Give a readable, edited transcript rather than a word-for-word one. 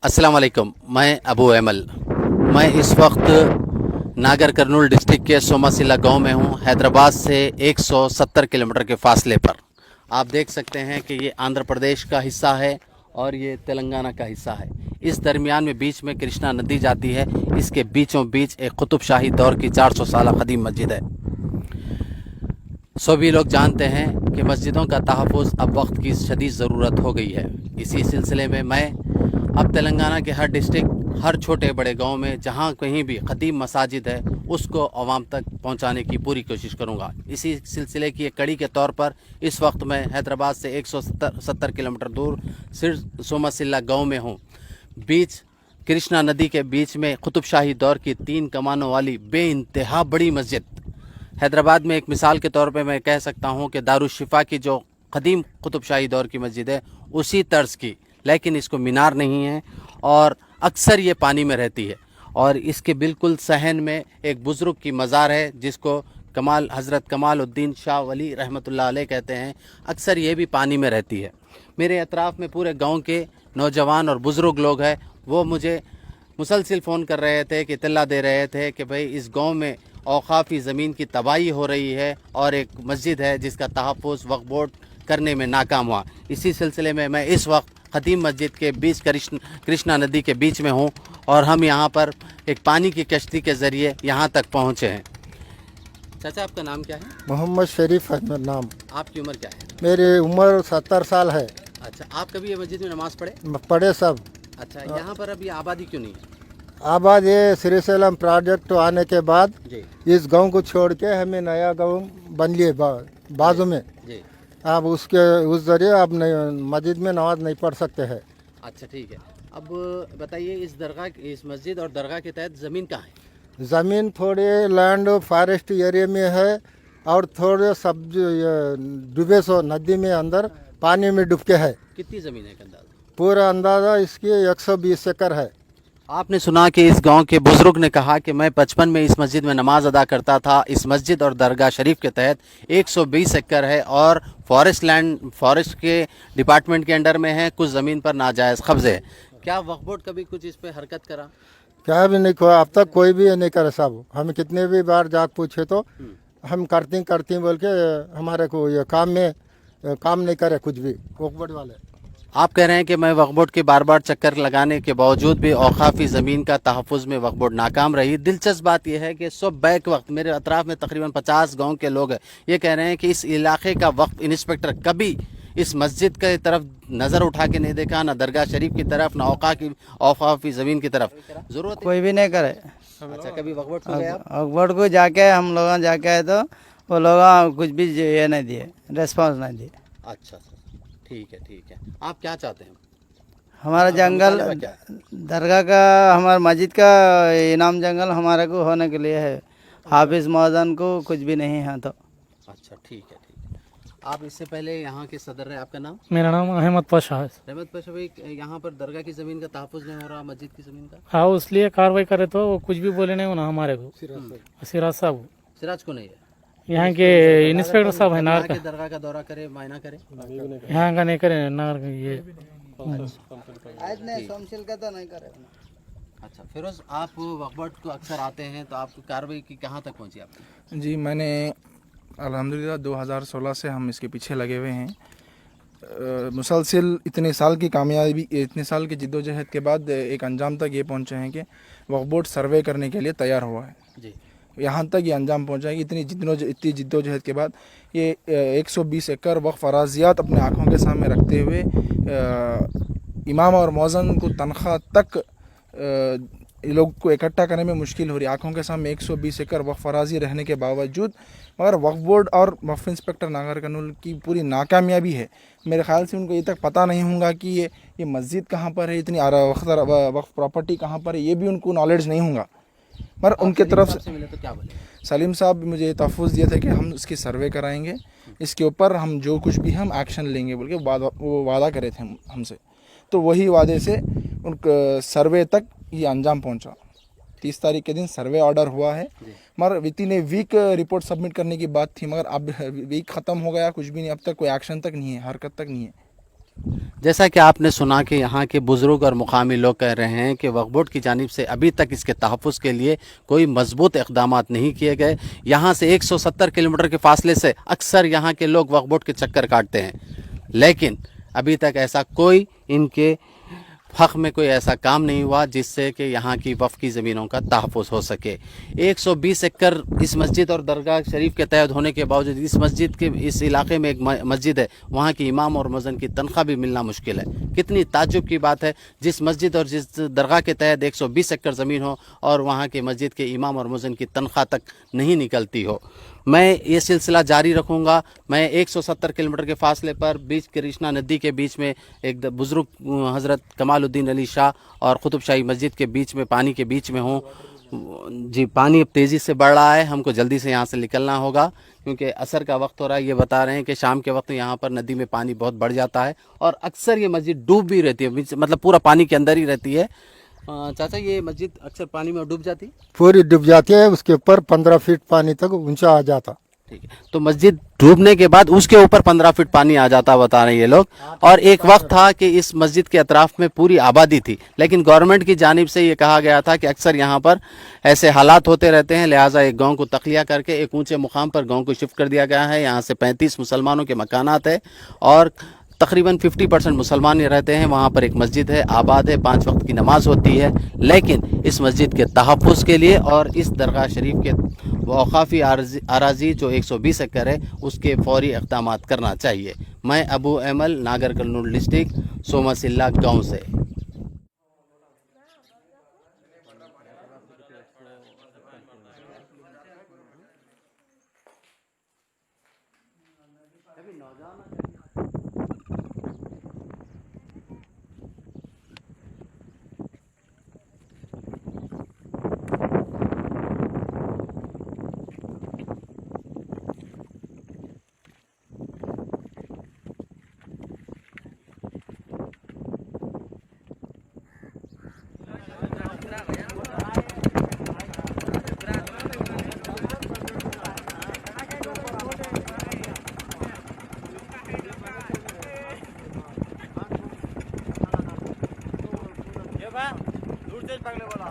अस्सलाम वालेकुम। मैं अबू अमल। मैं इस वक्त नागर कर्नूल डिस्ट्रिक्ट के सोमासिला गांव में हूं, हैदराबाद से 170 किलोमीटर के फासले पर। आप देख सकते हैं कि ये आंध्र प्रदेश का हिस्सा है और ये तेलंगाना का हिस्सा है। इस दरमियान में बीच में कृष्णा नदी जाती है। इसके बीचों बीच एक कुतुब शाही दौर की 400 साल कदीम मस्जिद है। सभी लोग जानते हैं कि मस्जिदों का तहफ़्फ़ुज़ अब वक्त की शदीद ज़रूरत हो गई है। इसी सिलसिले में मैं अब तेलंगाना के हर डिस्ट्रिक्ट, हर छोटे बड़े गांव में जहां कहीं भी क़दीम मसाजिद है उसको आवाम तक पहुंचाने की पूरी कोशिश करूंगा। इसी सिलसिले की एक कड़ी के तौर पर इस वक्त मैं हैदराबाद से 170 किलोमीटर दूर सिर सोमासिला गांव में हूं। बीच कृष्णा नदी के बीच में कुतुब शाही दौर की 3 कमानों वाली बेइंतहा बड़ी मस्जिद। हैदराबाद में एक मिसाल के तौर पे मैं कह सकता हूं कि दारुशिफ़ा की जो क़दीम कुतुब शाही दौर की मस्जिद है उसी तर्ज़ की, लेकिन इसको मीनार नहीं है और अक्सर ये पानी में रहती है। और इसके बिल्कुल सहन में एक बुज़ुर्ग की मज़ार है जिसको हज़रत कमालुद्दीन शाह वली रहमतुल्लाह अलैह कहते हैं। अक्सर ये भी पानी में रहती है। मेरे अतराफ़ में पूरे गाँव के नौजवान और बुज़ुर्ग लोग हैं, वो मुझे मुसलसिल फ़ोन कर रहे थे कि इत्तला दे रहे थे कि भाई इस गाँव में औक़ाफ़ी ज़मीन की तबाही हो रही है और एक मस्जिद है जिसका तहफ़्फ़ुज़ वक्फ़ बोर्ड करने में नाकाम हुआ। इसी सिलसिले में मैं इस वक्त क़दीम मस्जिद के बीच कृष्णा नदी के बीच में हूँ और हम यहाँ पर एक पानी की कश्ती के ज़रिए यहाँ तक पहुँचे हैं। चाचा, आपका नाम क्या है? मोहम्मद शरीफ अहमद नाम। आपकी उम्र क्या है? मेरी उम्र 70 साल है। अच्छा, आप कभी ये मस्जिद में नमाज़ पढ़े? पढ़े सब। अच्छा, यहाँ पर अभी आबादी क्यों नहीं है? आबाद ये श्रीशैलम प्रोजेक्ट आने के बाद जी इस गांव को छोड़ के हमें नया गांव बन लिए बाजू में। जी। अब उस जरिए अब मस्जिद में नमाज नहीं पढ़ सकते हैं। अच्छा, ठीक है। अब बताइए, इस मस्जिद और दरगाह के तहत ज़मीन कहाँ है? ज़मीन थोड़े लैंड फॉरेस्ट एरिया में है और थोड़े सब्जी डूबे सो नदी में अंदर पानी में डूब के है। कितनी ज़मीन है का अंदाज़ा? पूरा अंदाज़ा इसकी 120 एकड़ है। आपने सुना कि इस गांव के बुजुर्ग ने कहा कि मैं बचपन में इस मस्जिद में नमाज अदा करता था। इस मस्जिद और दरगाह शरीफ के तहत 120 एकड़ है और फॉरेस्ट के डिपार्टमेंट के अंडर में है। कुछ ज़मीन पर नाजायज़ कब्ज़े है। क्या वक्फ बोर्ड कभी कुछ इस पे हरकत करा? क्या भी नहीं हुआ, अब तक कोई भी नहीं करे साहब। हम कितने भी बार जाग पूछे तो हम करती बोल के हमारे को ये काम नहीं करे कुछ भी वक्फ बोर्ड वाले। आप कह रहे हैं कि मैं वक्फ बोर्ड के बार बार चक्कर लगाने के बावजूद भी औक़ाफ़ी ज़मीन का तहफ़्फ़ुज़ में वक्फ बोर्ड नाकाम रही। दिलचस्प बात यह है कि सब बैक वक्त मेरे अतराफ़ में तकरीबन 50 गांव के लोग हैं, ये कह रहे हैं कि इस इलाके का वक्फ इंस्पेक्टर कभी इस मस्जिद की तरफ नज़र उठा के नहीं देखा, ना दरगाह शरीफ की तरफ, ना औक़ाफ़ी ज़मीन की तरफ। ज़रूरत कोई भी नहीं करे। अच्छा, कभी वक्फ बोर्ड को गए आप? अकबर को जाके हम लोग जाके आए तो वो लोग कुछ भी ये नहीं दिए, रेस्पॉन्स नहीं दिए। अच्छा, ठीक है, ठीक है। आप क्या चाहते हैं? हमारा जंगल मुतालबा क्या है? दरगाह का, हमारा मस्जिद का इनाम जंगल हमारे को होने के लिए है। हाफिज़ मौज़न को कुछ भी नहीं है तो। अच्छा, ठीक है, ठीक है। आप इससे पहले यहाँ के सदर रहे, आपका नाम? मेरा नाम अहमद पाशा है। रहमत पाशा भाई, यहाँ पर दरगाह की ज़मीन का तहफ़्फ़ुज़ नहीं हो रहा, मस्जिद की ज़मीन का? हाँ, इसलिए कार्रवाई करे तो वो कुछ भी बोले नहीं होना हमारे को। सिराज साहब सिराज को नहीं है? यहाँ के इंस्पेक्टर साहब है नार यहाँ का, के दरगाह का दौरा करे, मायना करे? यहाँ का नहीं करे नार का ये। सोमशिल का तो नहीं करे। अच्छा फिरोज़, आप वक्फ बोर्ड को अक्सर आते हैं तो आपकी कार्रवाई की कहाँ तक पहुँची आपकी? जी, मैंने अल्हम्दुलिल्लाह 2016 से हम इसके पीछे लगे हुए हैं। मुसलसिल इतने साल की कामयाबी, इतने साल की जिद्दोजहद के बाद एक अंजाम तक ये पहुँचे हैं कि वक्फ बोर्ड सर्वे करने के लिए तैयार हुआ है। जी। यहाँ तक ये अंजाम पहुँचा है कि इतनी जिद्दोजहद के बाद ये 120 एकड़ वक्फ अराजियात अपने आँखों के सामने रखते हुए इमाम और मौज़न को तनख्वाह तक लोग को इकट्ठा करने में मुश्किल हो रही है। आँखों के सामने 120 एकड़ वक्फ अराजी रहने के बावजूद मगर वक्फ बोर्ड और वक्फ इंस्पेक्टर नागर कर्नूल की पूरी नाकामयाबी है। मेरे ख्याल से उनको ये तक पता नहीं होगा कि ये मस्जिद कहाँ पर है, इतनी वक्फ प्रॉपर्टी कहाँ पर है, ये भी उनको नॉलेज नहीं होगा। पर उनके तरफ से मिले तो क्या बोले? सलीम साहब मुझे तहफ़्फ़ुज़ दिया था कि हम इसकी सर्वे कराएंगे, इसके ऊपर हम जो कुछ भी हम एक्शन लेंगे बोल के वो वादा करे थे हमसे। तो वही वादे से उनका सर्वे तक ये अंजाम पहुंचा। 30 तारीख के दिन सर्वे ऑर्डर हुआ है, मगर वितिन ए वीक रिपोर्ट सबमिट करने की बात थी, मगर अब वीक ख़त्म हो गया, कुछ भी नहीं, अब तक कोई एक्शन तक नहीं है, हरकत तक नहीं है। जैसा कि आपने सुना कि यहाँ के बुज़ुर्ग और मुकामी लोग कह रहे हैं कि वक्फ बोर्ड की जानिब से अभी तक इसके तहफ़्फ़ुज़ के लिए कोई मजबूत इक़दामात नहीं किए गए। यहाँ से 170 किलोमीटर के फासले से अक्सर यहाँ के लोग वक्फ बोर्ड के चक्कर काटते हैं, लेकिन अभी तक ऐसा कोई इनके हक़ में कोई ऐसा काम नहीं हुआ जिससे कि यहाँ की वफ़ की ज़मीनों का तहफ़्फ़ुज़ हो सके। 120 एकड़ इस मस्जिद और दरगाह शरीफ के तहत होने के बावजूद इस मस्जिद के इस इलाके में एक मस्जिद है, वहाँ की इमाम और मुअज़्ज़िन की तनख्वाह भी मिलना मुश्किल है। कितनी ताज्जुब की बात है, जिस मस्जिद और जिस दरगाह के तहत 120 एकड़ ज़मीन हो और वहाँ के मस्जिद के इमाम और मुअज़्ज़िन की तनख्वाह तक नहीं निकलती हो। मैं ये सिलसिला जारी रखूँगा। मैं 170 किलोमीटर के फासले पर बीच कृष्णा नदी के बीच में एक बुज़ुर्ग हज़रत कमालुद्दीन अली शाह और कुतुब शाही मस्जिद के बीच में पानी के बीच में हूँ। जी, पानी अब तेज़ी से बढ़ रहा है, हमको जल्दी से यहाँ से निकलना होगा क्योंकि असर का वक्त हो रहा है। ये बता रहे हैं कि शाम के वक्त यहाँ पर नदी में पानी बहुत बढ़ जाता है और अक्सर ये मस्जिद डूब भी रहती है, मतलब पूरा पानी के अंदर ही रहती है। चाचा, ये मस्जिद अक्सर पानी में डूब जाती है? पूरी डूब जाती है, उसके ऊपर 15 फीट पानी तक ऊंचा आ जाता। ठीक है, तो मस्जिद डूबने के बाद उसके ऊपर 15 फीट पानी आ जाता बता रहे हैं ये लोग। और एक वक्त था कि इस मस्जिद के अतराफ में पूरी आबादी थी, लेकिन गवर्नमेंट की जानिब से ये कहा गया था कि अक्सर यहाँ पर ऐसे हालात होते रहते हैं, लिहाजा एक गांव को तख्लिया करके एक ऊंचे मुकाम पर गांव को शिफ्ट कर दिया गया है। यहाँ से 35 मुसलमानों के मकानात है और तकरीबन 50% मुसलमान ही रहते हैं। वहाँ पर एक मस्जिद है, आबाद है, 5 वक्त की नमाज होती है, लेकिन इस मस्जिद के तहफ़्फ़ुज़ के लिए और इस दरगाह शरीफ के वक़ाफ़ी अराज़ी जो 120 एकड़ है उसके फ़ौरी इक़दामात करना चाहिए। मैं अबू एमल, नागर कर्नूल डिस्ट्रिक्ट, सोमासिल्ला गाँव से। दूर से पकड़े बोला